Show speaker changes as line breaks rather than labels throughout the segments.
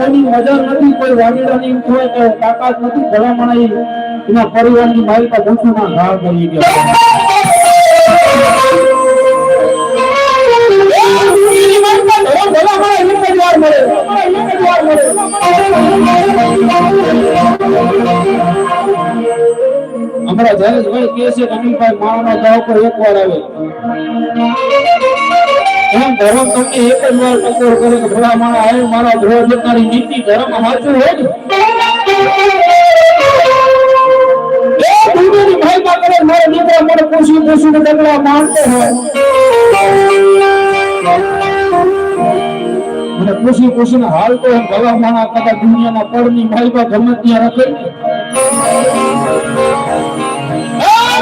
ભાઈની મજા નથી, કોઈ વાડીડાની હોય તો તાકાત નથી, ભલામણ એના પરિવારની માલિકા ભૂસુના ઘા કરી ગયા. અમારા જયેશભાઈ કહે છે અનિલભાઈ માણસના દાવ પર એક વાર આવે એમ ધર્મ તમને એક જ વાર ટકોર કરે કે ભલા માણસ આવે મારા ધ્રોહ જનારી નીતિ ધર્મ સાચું હોય ને એ દુનિયાની મહિમા કરે મારા દીકરા મને પૂછી પૂછીને ડગલા માનતો હોય મને પૂછી પૂછીને હાલતો એમ ભલા માણસ કદાચ દુનિયાના પડની મહિમા ગમે ત્યાં રાખે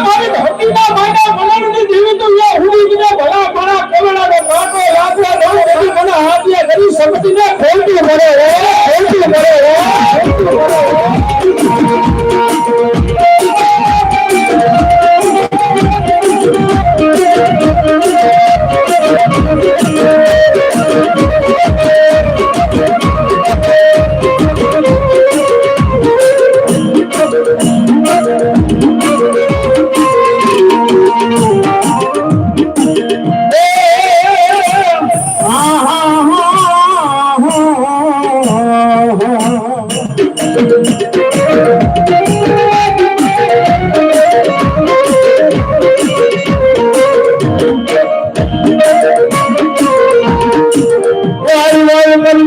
મારી ભક્તિના માના મનની જીવિત યા હુડી બિના ભલા માણા કેવડાનો કાટો લાગવા દો એવી મને હાથિયા કરી શક્તિને ખોલતી મળે ખોલતી મળે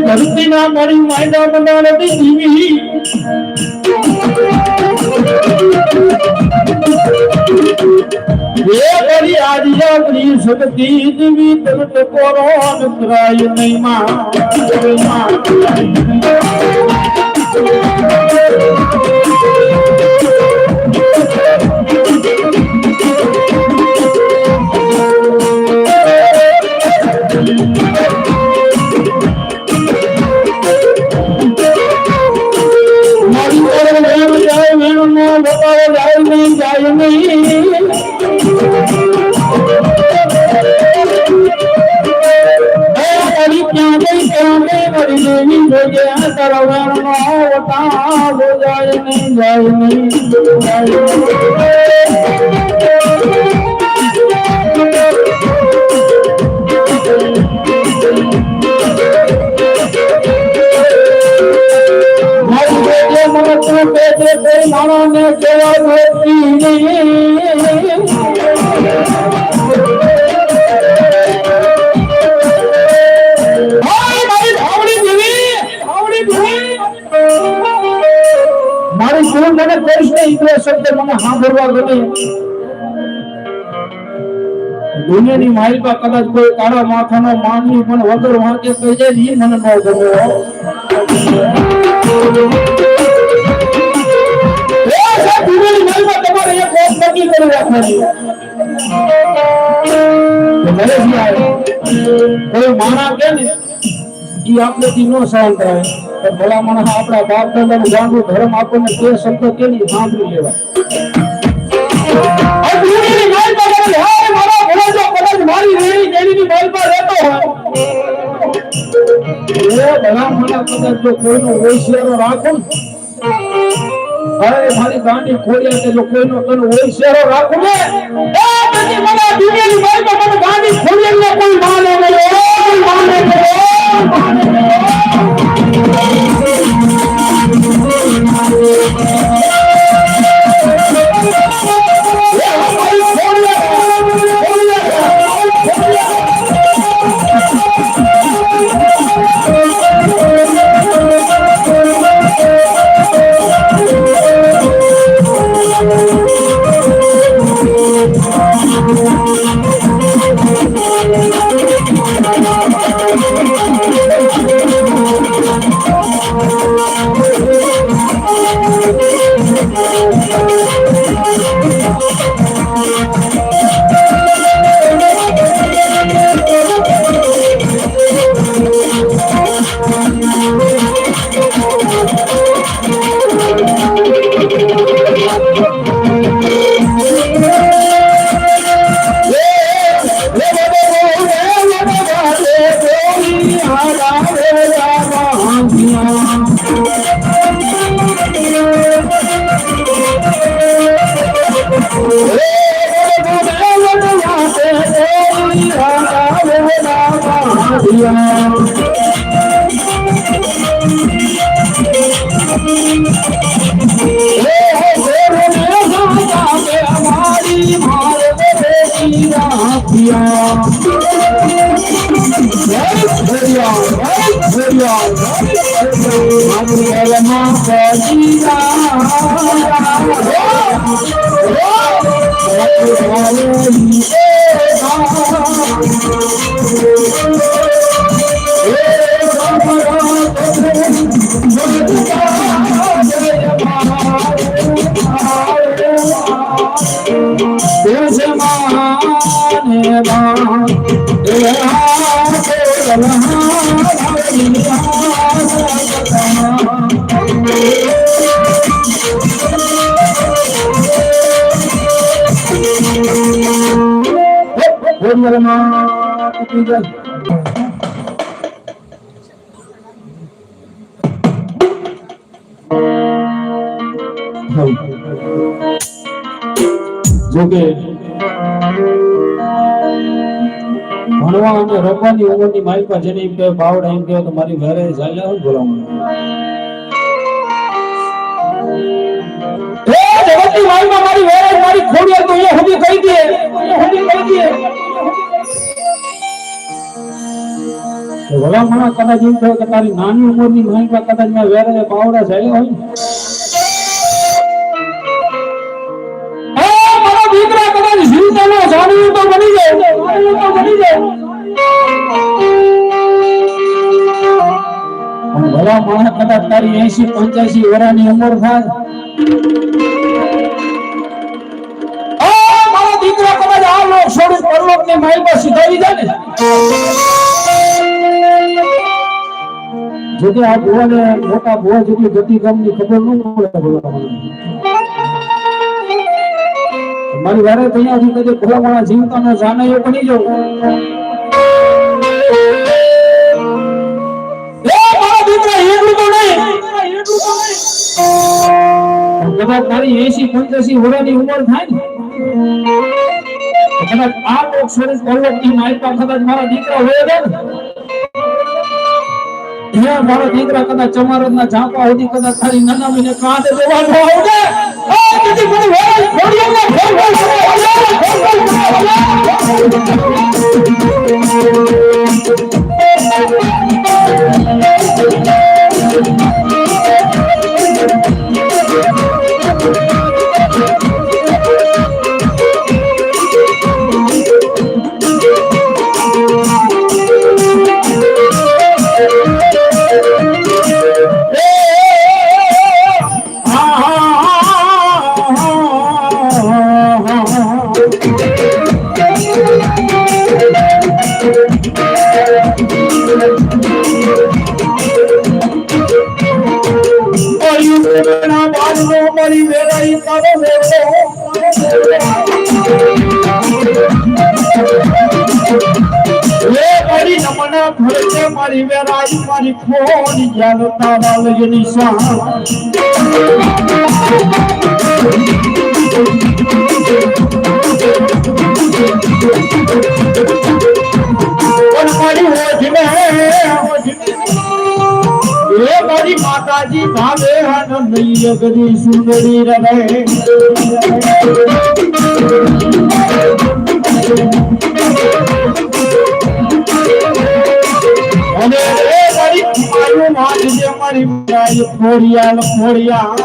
ધરતીના મારી માયના બનાવતી જીવી એ કરી આદિયા પ્રિય શક્તિ દેવી તને કોરો નકરાય નહીં માં દુનિયાની માલિકા કદાચ કોઈ કાળા માથાનો માનવી પણ વગર વાંકે કહી જાય ને મને ન ગમે તમારે એક વાત નક્કી કરી રાખવાની કોઈ માણા કે ને એ આપણેથી ન સહન થાય તો ભલા માણસ આપણા બાપ દાદાનું ગાંડું ધર્મ આપણને તે શબ્દ કેની સાંભળી લેવા મારી રેડી દેવીની માલપા રહેતો હોય ભલા માણસ કદાચ જો કોઈનો હોશિયારો રાખો અરે મારી ગાંડી ખોડિયા કે જો કોઈનો હોશિયારો રાખો ને દુનિયાની માલપા મને ગાંડી ખોડિયા કોઈ માને નહીં માને જોકે ભણવા અને રમવાની ઉંમરની માલિકા જેને એમ કહેવાય બાવડા એમ કહેવાય તો મારી ઘરે ચાલ્યા હોય બોલાવવાનું જગતની માલિકા મારી ઘરે મારી ખોડિયાર તો અહીંયા સુધી કહી દે ભલામણા કદાચ એમ કહે કે તારી નાની ઉંમરની માલિકા કદાચ મેં વેરે બાવડા ચાલ્યા હોય દીકરા કદાચ જીવતાનો જાણ્યું તો બની જાય ભલા માણસ કદાચ તારી 80-85 વર્ષની ઉંમર થાય મારા દીકરા કદાચ આ લોક છોડી પરલોક ની માલમાં સીધાવી જાય ને જોકે આ ભુવાને મોટા ભુવા જેટલી ગતિ ગામની ખબર ન પડે મારી વારે તૈયારી કદે ભોળાવાળા જીવતાનો જાનૈયો બની જાવ મારા દીકરા એટલું તો નહીં કદાચ તારી 80-85 વર્ષની ઉંમર થાય ને કદાચ આ લોક છોડી પરલોકની માલપા કદાચ મારા દીકરા હોય ને મારા દીકરા કદાચ ચમારદના ઝાંપા સુધી કદાચ તારી નનામીને કાંધે જોવાનો આવડે મારી વેરાઈ મારી ખોડી જાન તારા લગની સા મારી હોજને એ મારી માતાજી ભાવે આનંદ ગદી સુંદરી રહે અને એ મારી મારું માજ જે મારી ગાય ખોડિયા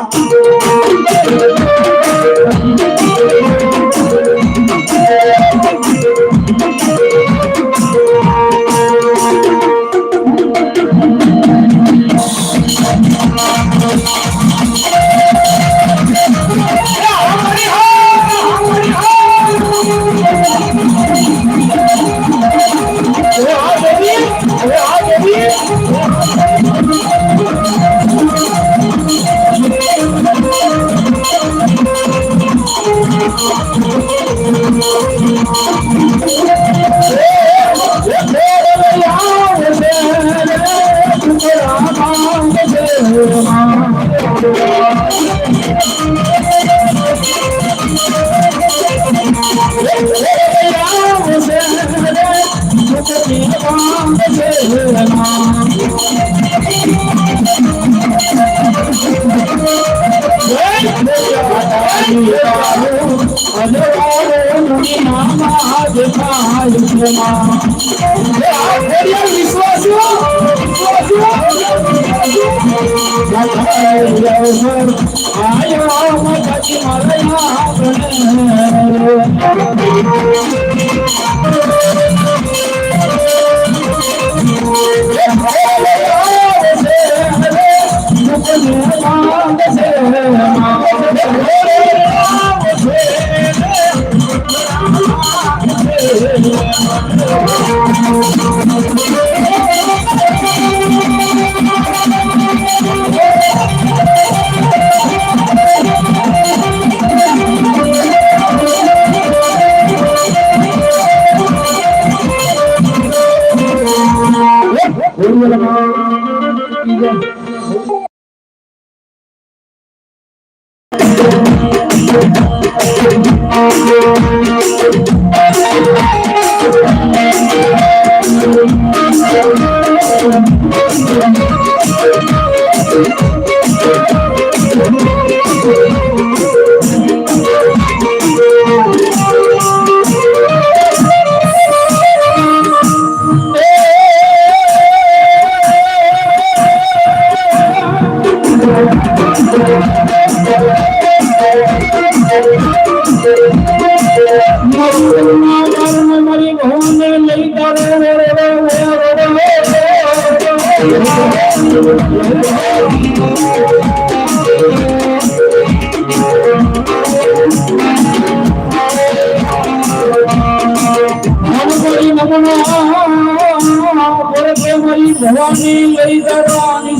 ભવાની લઈ જવાની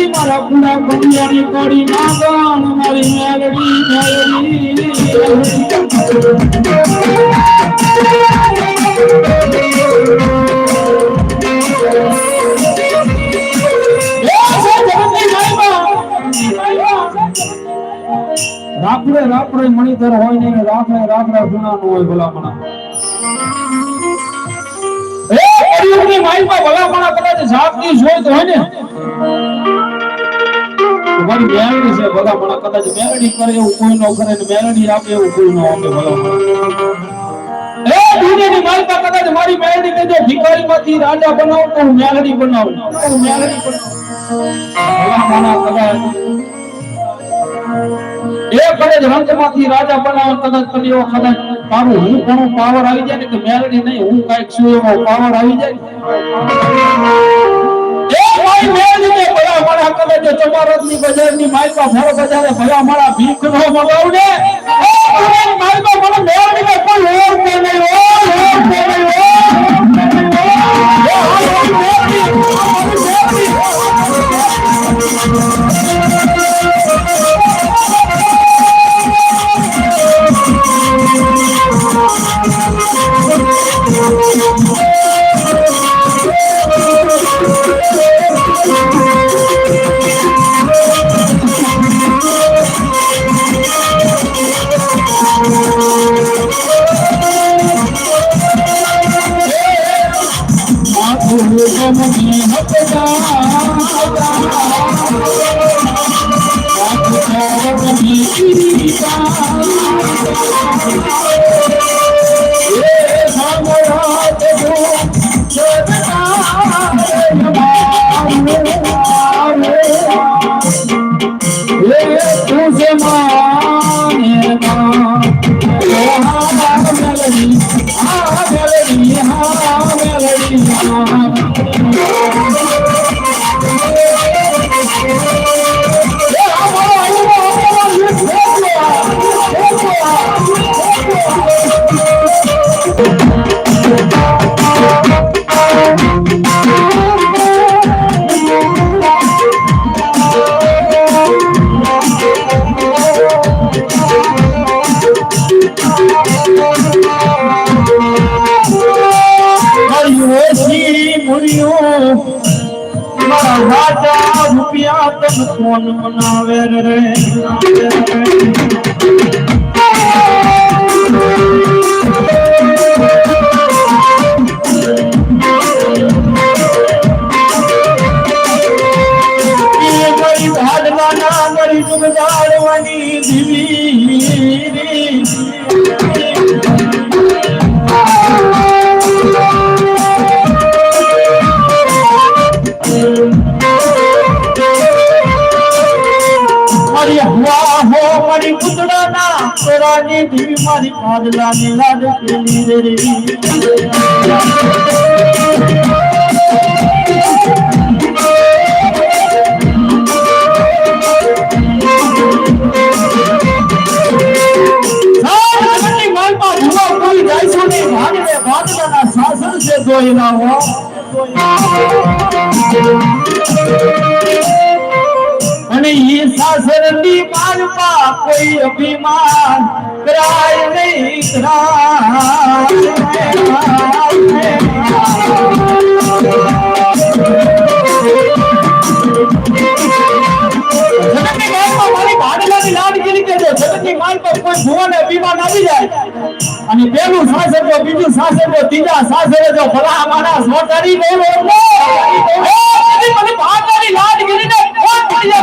મારા પૂરા બંડિયાની કોડી નાગણ મારી મેલડી રાપડે રાપડે મણિધર હોય ને રાપડે રાપડે ગુનાનું હોય ભલામણા કળિયુગની માઈમાં ભલામણા કદાચ જાગતી જોઈ તો હોય ને તમારી મેલડી છે ભલામણા કદાચ મેલડી કરે એવું કોઈ ન કરે ને મેલડી આપે એવું કોઈ ન આપે ભલામણા દુનિયાની માઈમાં કદાચ મારી મેલડી કહેજો ભિખારીમાંથી રાજા બનાવ તો હું મેલડી બનાવું ભલામણા કદાચ કદાચ રંગમાંથી રાજા બનાવ કદાચ કલીઓ કદાચ તારું હું ઘણો પાવર આવી જાય ને કે મેલડી નહીં હું કાઈક છું એવો પાવર આવી જાય કોઈ મેલડી ને ભલા મારા કદાચ ચમારતની બજારની માઈકા ભર બજારે ભલા મારા ભીખ નો મગાવ ને માઈકા મને મેલડી ને કોઈ ઓર કે નહીં રૂપિયા તન કોણ મનાવે રે ભાડવાના મરી ડૂબદારવાની દીવી દેવી મારી કાદલાની લાડ પેલી રે શાસન છે જોઈ લાવો અને ઈ શાસનની માલમાં કોઈ અભિમાન કરાય નહીં અને પેલું શાસન જો બીજું શાસન જો ત્રીજા શાસન જો ભલા માણસ મોટારી બોલો મને ભાગવાની લાડ ગીરીને કોણ પડી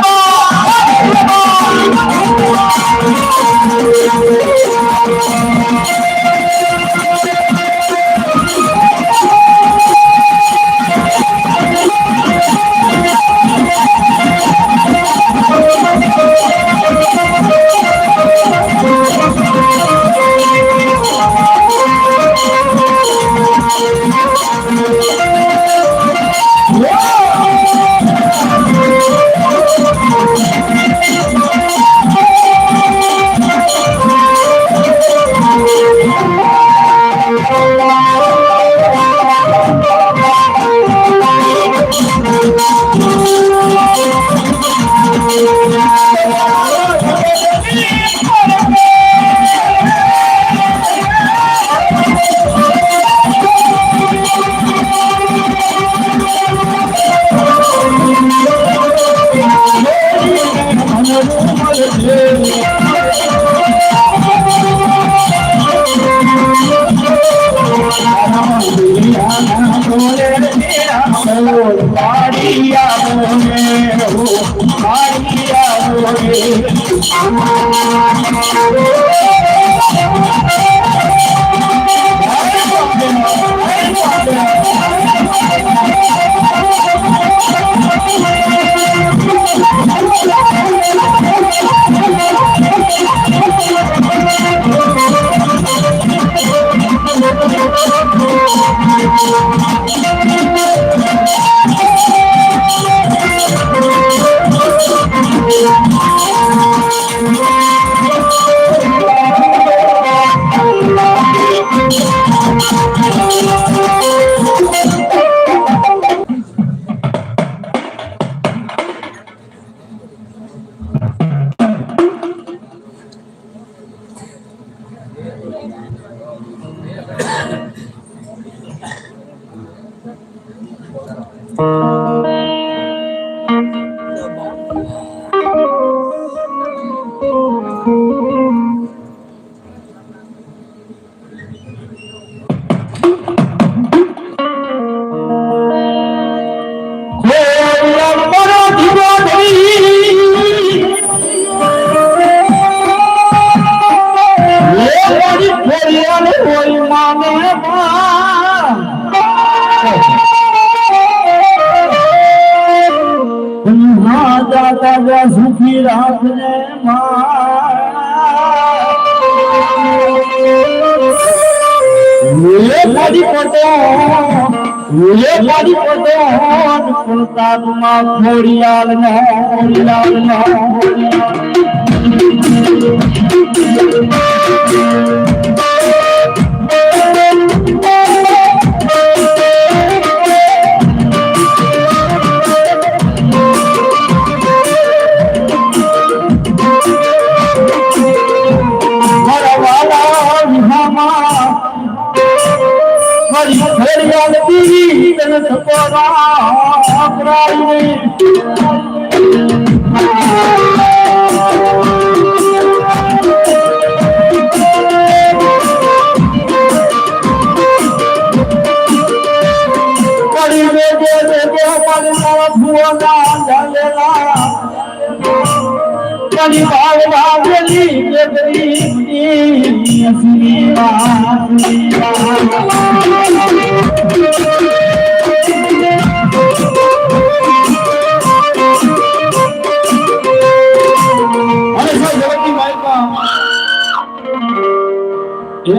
સુખી રાખને પ્રતાપમાં ખોડિયાલ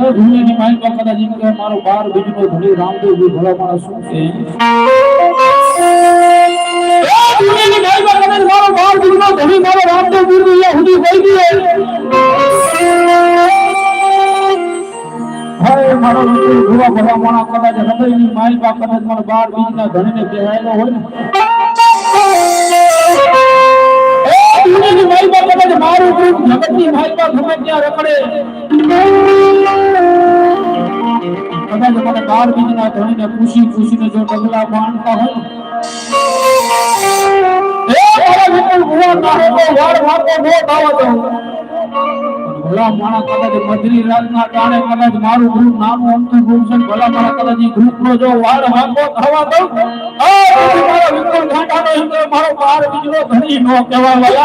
ધૂળેની માઇલ પર કદાચ એમ કે મારો 12 બીજનો ધણી રામદેવજી ભલા માણસ શું છે ધૂળેની માઇલ પર કદાચ મારો 12 બીજનો ધણી મારો રામદેવજી સુધી કોઈ દી હાય મારો ધૂળા ભલા માણસ કદાચ હૃદયની માઇલ પર કદાચ મારો 12 બીજના ધણીને કહેવાયેલો હોય ને ધૂળેની માઇલ પર કદાચ મારું પ્રેમ જગતની માઇલ પર ગમે ત્યાં રખડે કદાચ મને 12 બીજના ધણીને ખુશીને જો ડગલા બાંધતા હોય મારા વિપુલ ભુવા તારે તો વાર વાતો નો થાવા દો ભલા માણા કદાચ મધરી રાતના ટાણે કદાચ મારું ગ્રુપ નાનું અમથું ગ્રુપ છે ભલા માણા કદાચ ઈ ગ્રુપનો જો વાર વાતો થવા દો મારા વિપુલ ઘાટાનો એમ કે મારો 12 બીજનો ધણી નો કહેવાય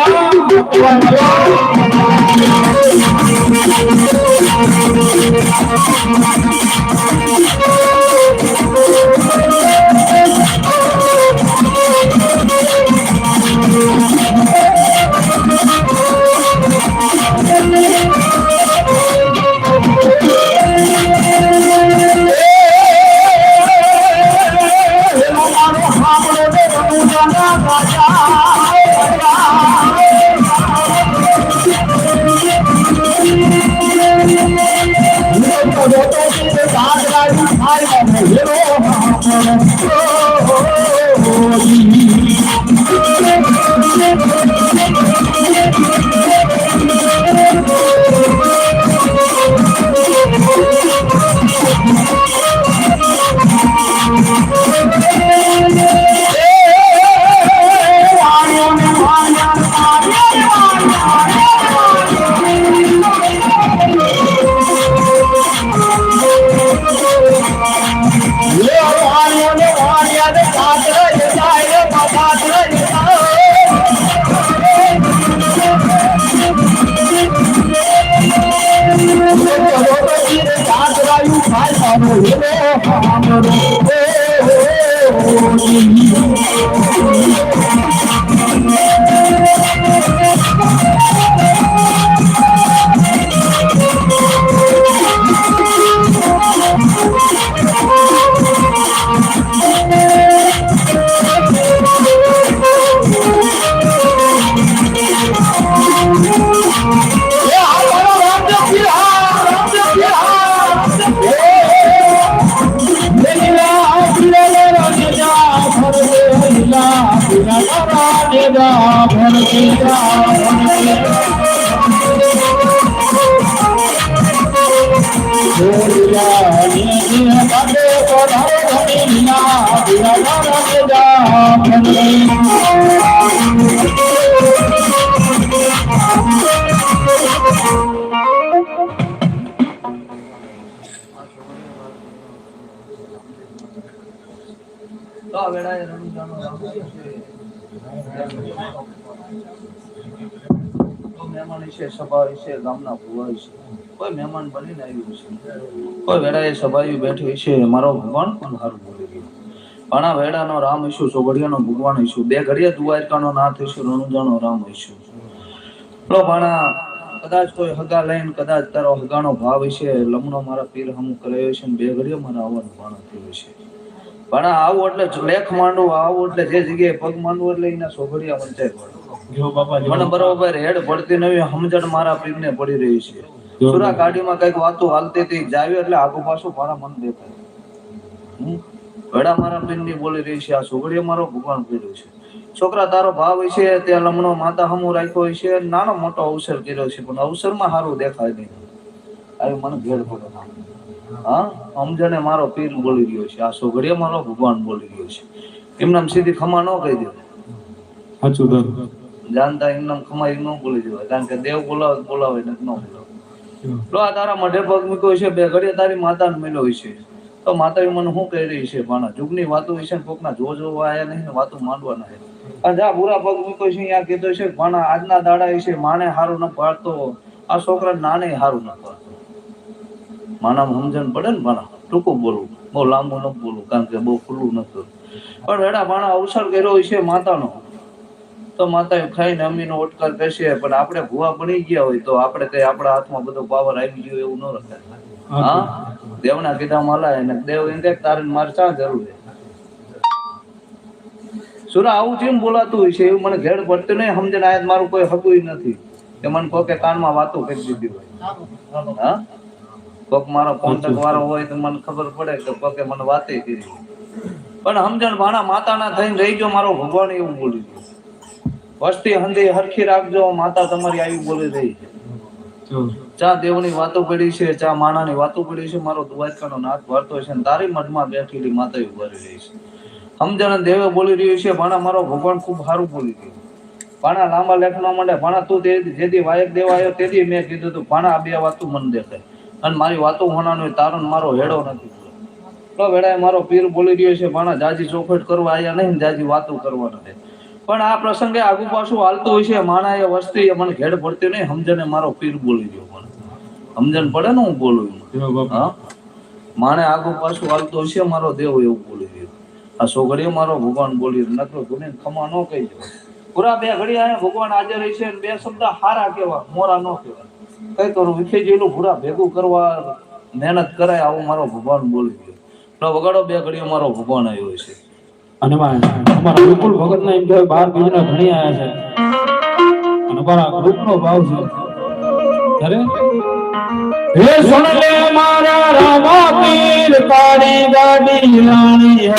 મહેમાન છે સભા છે ગામના ભુવા છે કોઈ મહેમાન બનીને આવ્યું છે કોઈ વેળાએ સભાયું બેઠી છે મારો ભગવાન પણ હારું બોલી ગયો પાણા વેડાનો રામ ઈશુ સોગડિયાનો ભગવાન ઈશુ બે ઘડિયા દ્વારકાનો નાથ ઈશુ રણુજાનો રામ ઈશુ લો પાણા કદાચ કોઈ હગા લઈને કદાચ તારો હગાનો ભાવ છે લમણો મારા પીર હમું કરાયો છે બે ઘડિયા મારા આવવાનું પાણા થયું છે પાણા આવું એટલે લેખ માંડવું આવું એટલે જે જગ્યાએ પગ માંડવું એટલે એના સોગડિયા વંચાય પડે મને બરોબર હેડ પડતી નવી સમજણ મારા પીરને પડી રહી છે સુરા ગાડીમાં કઈક વાતો હાલતી હતી જાવી એટલે આગુ પાછું મારા મન દેખાય વેડા મારા પીરની બોલી રહી છે આ સોગડીએ મારો ભગવાન કર્યો છે છોકરા તારો ભાવ છે ત્યાં લમણો માતા હમુ રાખ્યો છે નાનો મોટો અવસર કર્યો છે પણ અવસરમાં સારું દેખાય નહીં આવી મને ભેળ પડે હા સમજણે મારો પીર બોલી રહ્યો છે આ સોગડીએ મારો ભગવાન બોલી રહ્યો છે એમનામ સીધી ખમા ન કહી દે સાચું જાણતા એમનામ ખમા ન બોલી દેવાય કારણ કે દેવ બોલાવે ને ન બોલાવે લો આ તારા મઢે પગ મૂક્યો છે બે ઘડીએ તારી માતાને મળ્યો છે તો માતા મને શું કહી રહી છે ભાણા જુગની વાતો છે ને કોકના જોવા આયા નહીં ને વાતો માંડવા નહીં અને જા બુરા પગ મૂક્યો છે અહીંયા કીધો છે ભાણા આજના દાડા છે માને હારું ન પાડતો આ છોકરા નાને હારું ન પાડતો માનામાં સમજણ પડે ને ભાણા ટૂંકું બોલવું બહુ લાંબુ ન બોલવું કારણ કે બહુ ખુલ્લું ન કરવું પણ વેડા ભાણા અવસર કર્યો છે માતાનો તો માતા ખાઈને અમીનો ઓટકાર કરશે પણ આપણે ભૂવા બની ગયા હોય તો આપણે કઈ આપણા હાથમાં બધો પાવર આવી ગયો એવું ન રખાય હા દેવના કીધા માલા એને દેવ એમ કે તારે મારે ચા જરૂર છે સુરા આવું કેમ બોલાતું હોય છે એવું મને ઘેડ પડતું નહીં સમજણ આયા મારું કોઈ હકુય નથી કે મને કોકે કાનમાં વાતો કરી દીધી હોય હા કોક મારો કોન્ટેક્ટ વાળો હોય તો મને ખબર પડે કે કોકે મને વાતે કરી પણ સમજણ ભાણા માતાના થઈને રહી ગયો મારો ભગવાન એવું બોલી ગયો વસ્તી હંધી હરખી રાખજો માતા તમારી આવી બોલી રહી છે ચા દેવની વાતો પડી છે ચા માણાની વાતો પડી છે મારો દ્વારકાનો નાથ વર્તો છે અને તારી મઢમાં બેઠેલી માતા ઉભરી રહી છે સમજણ દેવે બોલી રહ્યું છે ભાણા મારો ભગવાન ખૂબ સારું બોલી ગયો ભાણા લાંબા લેખના માંડે ભાણા તું જેથી વાયક દેવા આવ્યો તેથી મેં કીધું તું ભાણા આ બે વાતું મન દેખાય અને મારી વાતો હોનાનો તારો મારો હેડો નથી તો વેળાએ મારો પીર બોલી રહ્યો છે ભાણા જાજી ચોખવટ કરવા આવ્યા નહીં જાજી વાતો કરવા નથી પણ આ પ્રસંગે આગુ પાછું હાલતું હોય છે માણા એ વસ્તી મને ઘેડ પડતી નહીં સમજને મારો પીર બોલી ગયો મને સમજણ પડે ને હું બોલું હા માણે આગુ પાછું હાલતું હોય છે મારો દેવ એવું બોલી ગયો આ સોગડીઓ મારો ભગવાન બોલી નકરો ગુને ખમા ન કહી દો પૂરા બે ઘડી આયા ભગવાન હાજર રહી છે બે શબ્દ હારા કેવા મોરા ન કેવા કઈ કરું વિખે જેલું પૂરા ભેગું કરવા મહેનત કરાય આવું મારો ભગવાન બોલી ગયો તો વગાડો બે ઘડીઓ મારો ભગવાન આવ્યો છે
અને અમારા વિપુલ ભગત ના એમ કહેવાય 12 બીજના ઘણી આયા છે અને અમારા ગ્રુપ નો ભાવ છે અરે હે સુન લે મારા રામા પીર કાળી ગાડી રાણી હે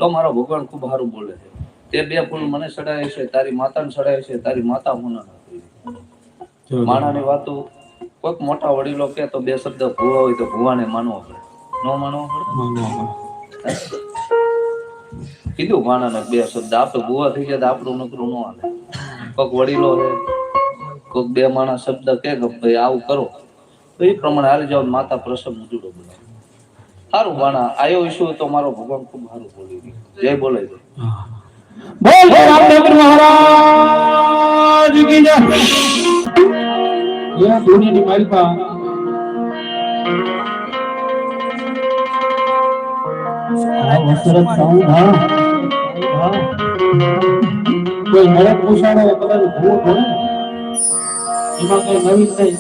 તો મારો ભગવાન ખૂબ સારું બોલે છે તે બે ફૂલ મને ચડાય છે તારી માતાને ચડાય છે તારી માતા હોના નથી માણાની વાતો કોઈક મોટા વડીલો કે તો બે શબ્દ ભૂવા હોય તો ભૂવાને માનવો પડે ન માનવો પડે કીધું ભાણાને બે શબ્દ આપણે ભૂવા થઈ ગયા તો આપણું નકરું ન હાલે કોઈક વડીલો છે કોઈક બે માણા શબ્દ કે ભાઈ આવું કરો તો એ પ્રમાણે હાલી જાવ માતા પ્રસન્ન જુડો બનાવે સારું ભાણા આયો ઈશ્વર તો મારો ભગવાન ખૂબ સારું બોલી ગયો જય બોલે છે
બોલ રામદેવ મહારાજ કી જય ये दुनिया की मालिका वसरत साउंड हां कोई नया पूछाड़ो कलर भूत हो एમાં કઈ નવી નહીં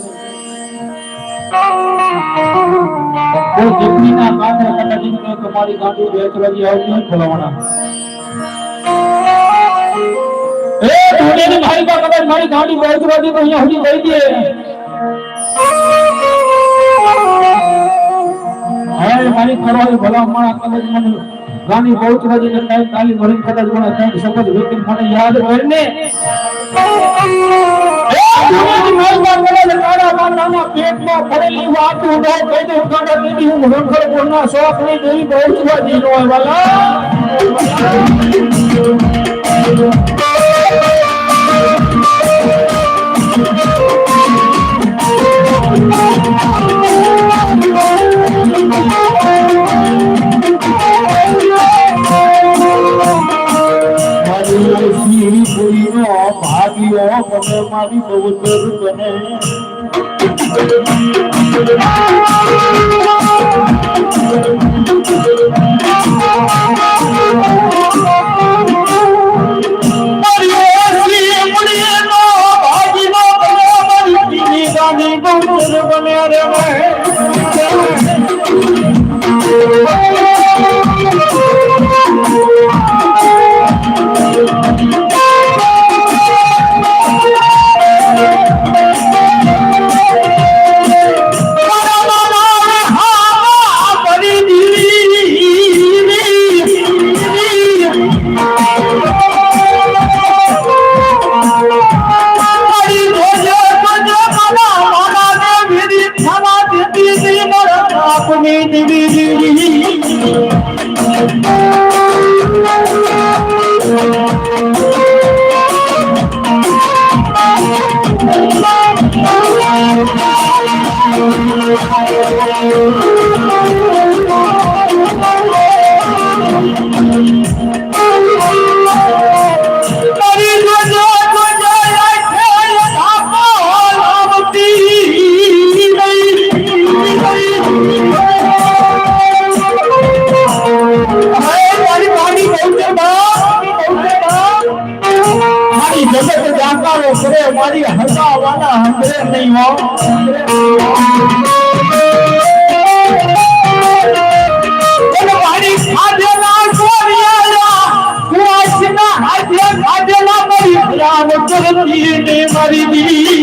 કોઈ દીકરીના કાંઠે કટા દીકરો તમારી ગાંડી વેચવાજી આવતી હોય બોલાવણા ए दुनिया की मालिका कलर मारी गांडी वेचवाજી તો અહીંયા સુધી કહી દે हाय मारी करवाई भला मारा कलज मन गानी बहुत राजी ने टाइम ताली भरी कलज मन टाइम शपथ लेकिन મને યાદ હોય ને એ મારી કલજ તારા બાના પેટમાં પડેલી વાત હું ન કહી દઉં કાંડા દીદી હું રંખર કોના શોખ ની દેવી બહુ રાજી નો હોય વાલા બને મારી બહુચર બને મારી હસા વાના હંદરે નહીં હો મારી આધેલા સોરિયા કુવાસના આધેલા મારી રામ ચરતી ને મારી દી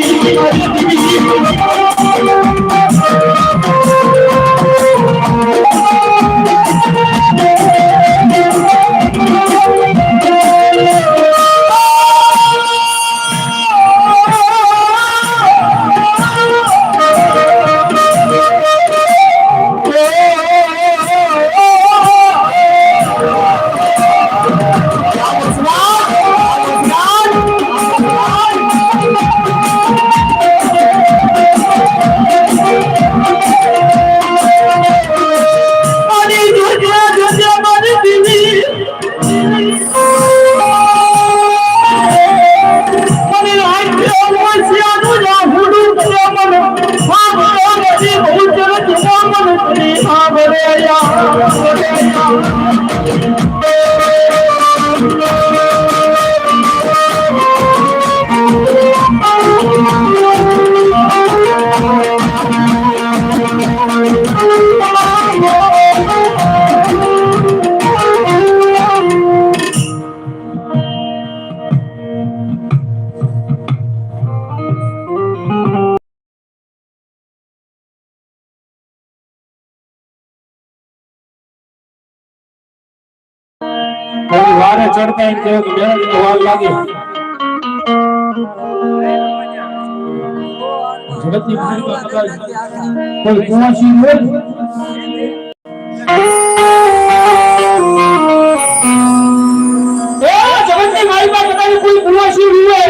કોઈ વારે ચડતા એમ કહ્યું કે બે વાર લાગે ઝડપથી કોઈ કુવાસી હોય જગતની મારી પાસે કોઈ કુવાસી હોય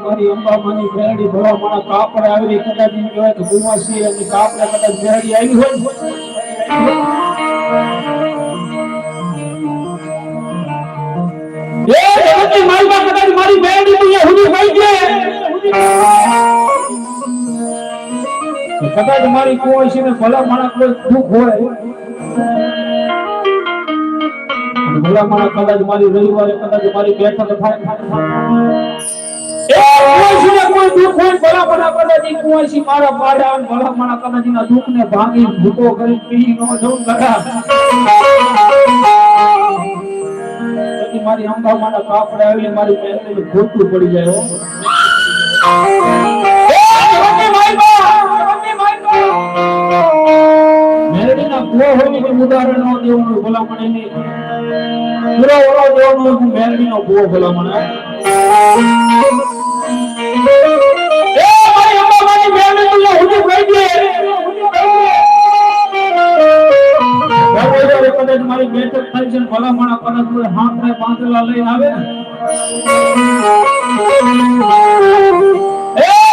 મારી અંબામાની બેરડી ભવા મારા કાપડે આવી કદાચ એમ કહેવાય કે કુવાસી અને કાપડે કદાચ બેરડી આવી હોય મારી બેરડી અહીંયા હુડી હોય છે કદાચ મારી કુવાસી ને ભલા મારા કોઈ દુઃખ હોય ભલા મારા કદાચ મારી રવિવારે કદાચ મારી બેઠક થાય કોઈ દુઃખ હોય ભલા મારા કદાચ કુવાસી મારા પાડા ભલા મારા કદાચ ના દુઃખ ને ભાંગી ભૂકો કરી પી નો જવું કરા મારી અંબા મારા કાપડે આવી મારી બેનને ખોટું પડી જાય હો મેરડીના કુવો હોય કે ઉદાહરણ નો દેવું ભલા મને નહીં પૂરો ઓળો દેવાનું મેરડીનો કુવો ભલા મને મારી અંબા મારી બેનને હુડી પડી ગઈ કદાચ મારી બેઠક થાય છે ભલા મારા કદાચ હાથ ને પાંદડા લઈને આવે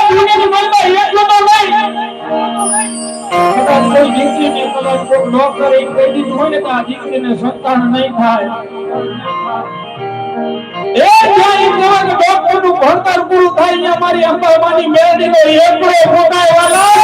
દુનિયાની મનમાં એટલો તો નહીં કદાચ કોઈ દીકરીને કદાચ કોઈ નોકર એક કહી દીધું હોય ને કે આ દીકરીને સંતાન નહીં થાય એ જ્યાં એક જવાન ડોક્ટરનું ભણતર પૂરું થાય ત્યાં મારી અંબામાની મેળવીનો એકડો ફોટાય વાલા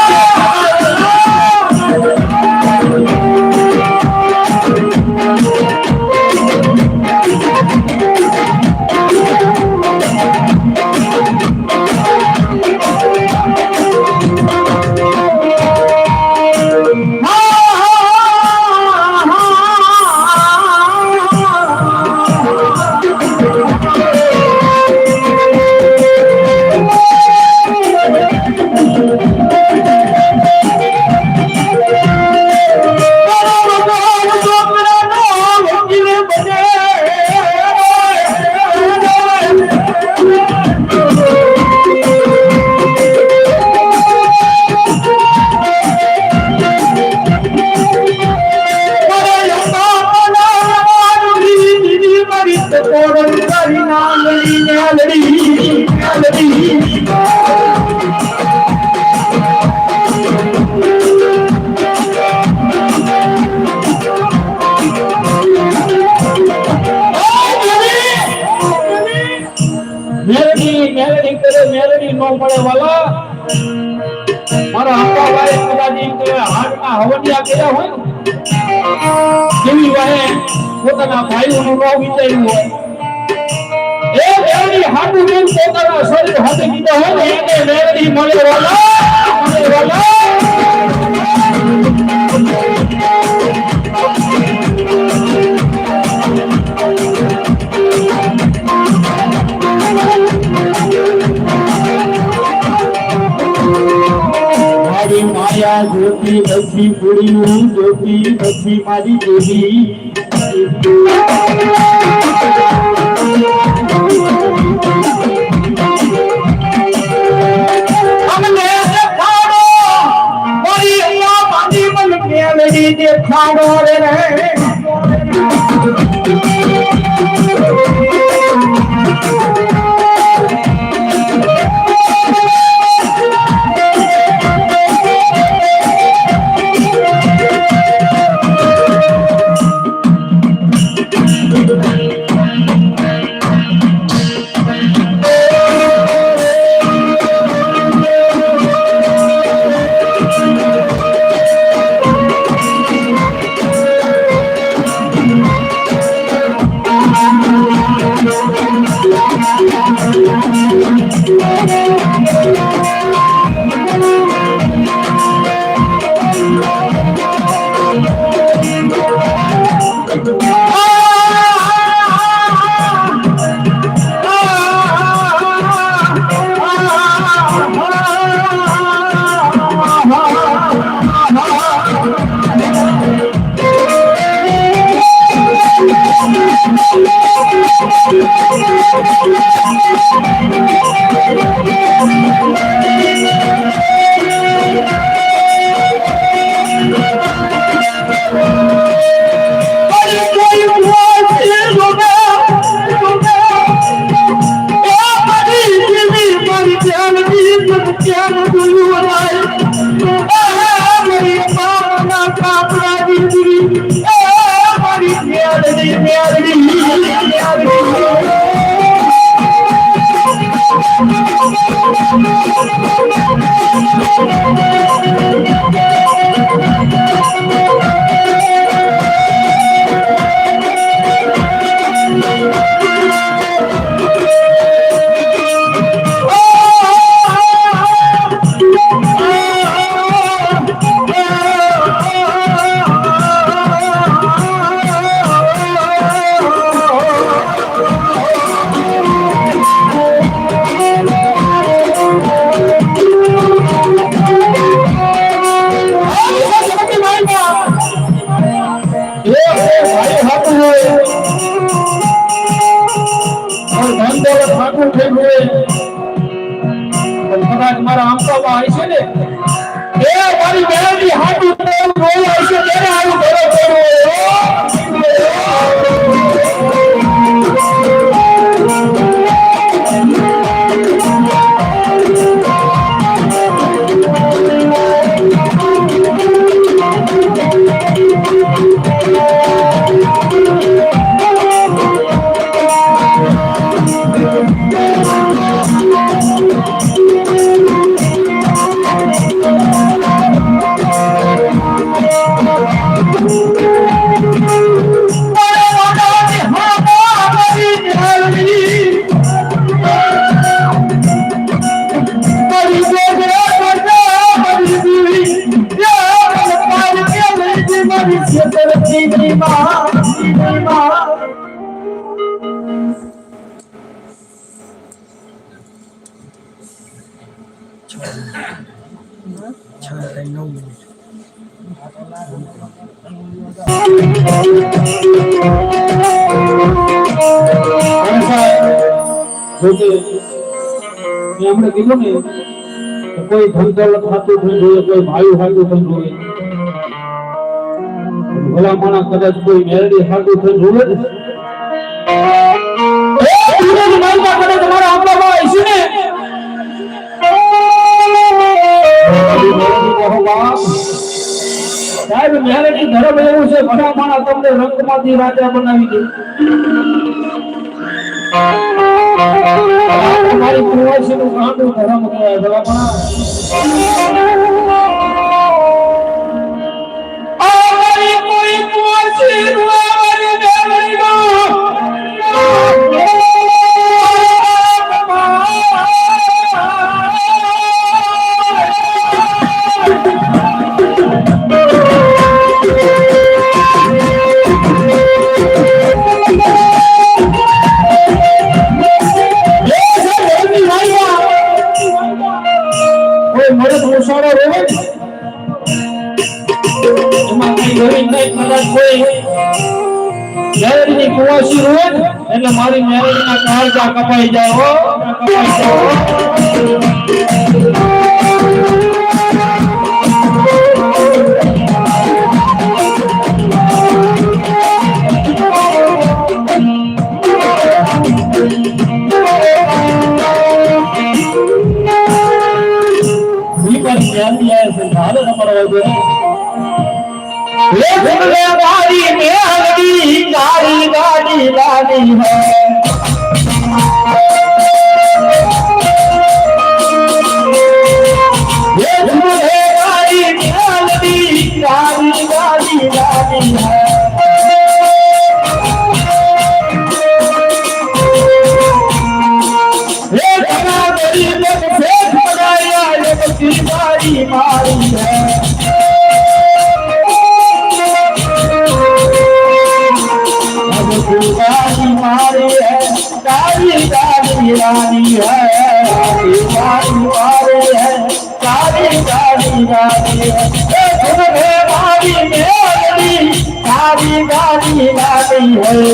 મેલડી નો મળે વાલા મારા અંબાભાઈ કદાચ કે હાડના હવડિયા કર્યા હોય કેવી વાહે પોતાના ભાઈઓનું નામ વિચાર્યું હોય એ મેલડી હાડું બેન પોતાના શરીર હાથે કીધા હોય ને એને મેલડી મળે વાલા માયા જ્યોતિ બધી પૂરી જ્યોતિ બધી મારી દેવી અમને દેખાડો મારી અહીંયા બાંધી મન મેલડી દેખાડો રે મારા આંબામાં આવી છે ને એ મારી મેલડી હાટું રોઈ આવી છે ત્યારે આવું ઘરે જોકે મેં હમણાં કીધું ને કે કોઈ ધંધો ખાતું થઈ જોઈએ, કોઈ ભાઈ ખાતું થઈ જોઈએ, ભલા માણસ કદાચ કોઈ મેરડી ખાતું થઈ જોઈએ ને તમારા આંબામાં હશે ને સાહેબ મેરેજ ધર્મ એવું છે, ભલા માણસ તમને રંગમાંથી રાજા બનાવી દે. તમારી કુંવરસીનું ગાંડું ધર્મ કહેવાય ભલા માણસ. અમારી કોઈ કુંવરસીનું અમારી મેરડીમાં મરદ મુસાડો રોવે એમાં કઈ ગરીબ કઈ કદાચ કોઈ મેરેજની કુવાસી રોવે એટલે મારી મેરેજના કાળજા કપાઈ જાય હો, કપાઈ જાય. गाड़ी में हल्दी गाड़ी गाड़ी लानी है, ये दूल्हे गाड़ी में हल्दी गाड़ी गाड़ी लानी है. ये घना गरीब से भगाया ये गाड़ी मारी है. गाड़ी मारी है गाड़ी गाड़ी रानी है, गाड़ी मारी है गाड़ी गाड़ी रानी है. गाड़ी में गाड़ी गाड़ी रानी है.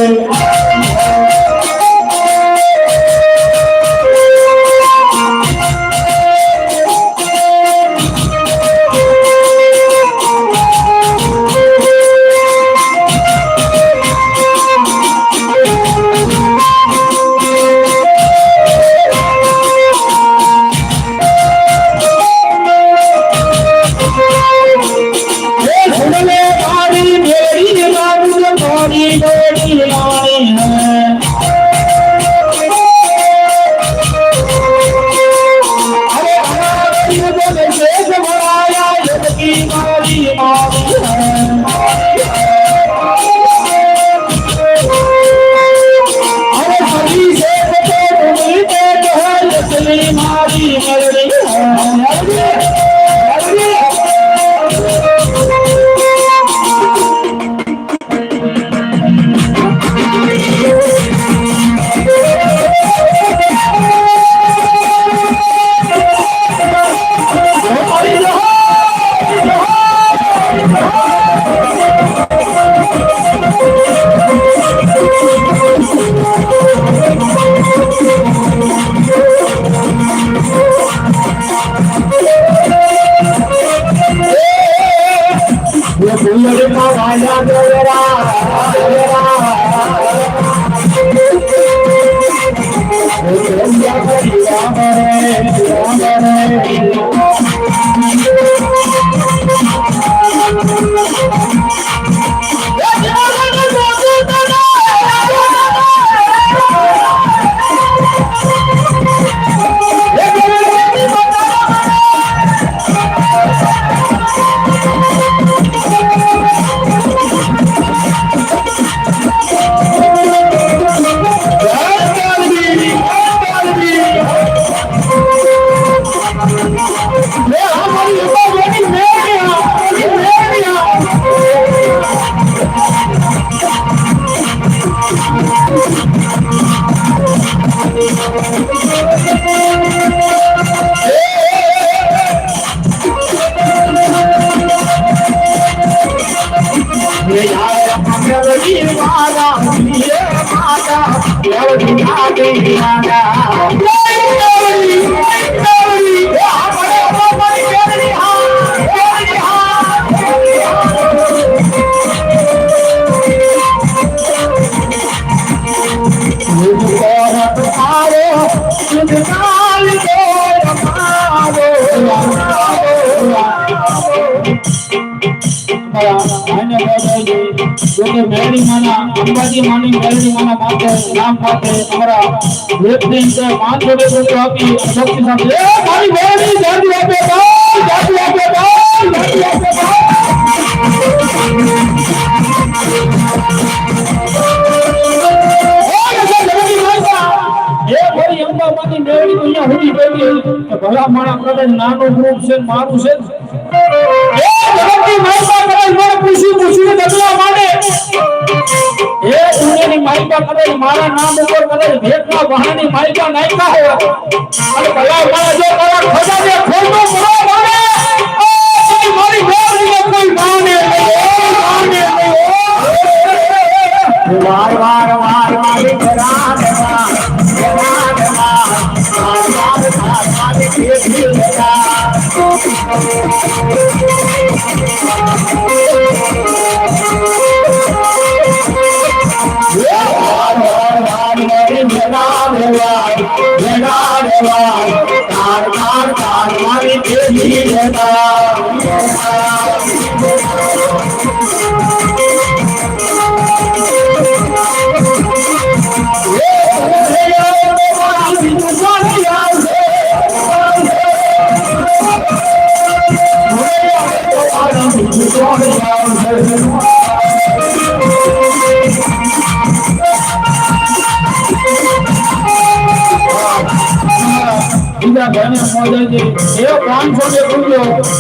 મેરડી માના અંબાજી માની મેરડી માના માથે નામ માથે અમારા વ્યક્તિ માન જોડે જોડે આપી શક્તિ સાથે એ મારી મેરડી જાદુ આપે ભાઈ જાદુ આપે ભાઈ જાદુ આપે ભાઈ એ ભાઈ અંબાજી મેરડી અહીંયા હુડી બેઠી ભલા માણા કરે નાનું ગ્રુપ છે મારું છે એ જગતની માઈકા કરે મને પૂછીને દગલા માને એ દુનિયાની માઈકા કરે મારા નામ ઉપર કરે ભેટના બહાની માઈકા નાઈકા હો અને ભલા માણા જો મારા ખજાને ખોલતો પડો માને મારી મેરડીને કોઈ માને વાર વાર વાર મારી ઘરાડવા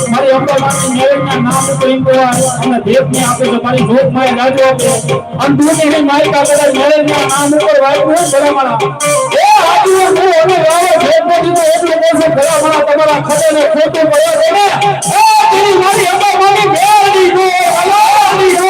મારી અંબાજી મેરડીના નામ ઉપર અને દેવને આપે છે મારી જોગ માય રાજો આપે અને દુનિયાની માઈકા કરે મેરડીના નામ ઉપર વાગ્યું ભલા માણા એ આજુ હું અને વાળો ભેટમાંથી તો એટલો બોલશે ભલા માણા તમારા ખડેને ખોટું પડે છે ને એ તેરી મારી અંબાજી મેરડી જો અલાની જો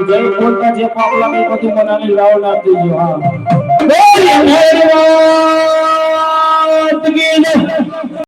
જય બોલતા જે પાપલા મેં બધું બનાવી રાવ નાખી દીધું હા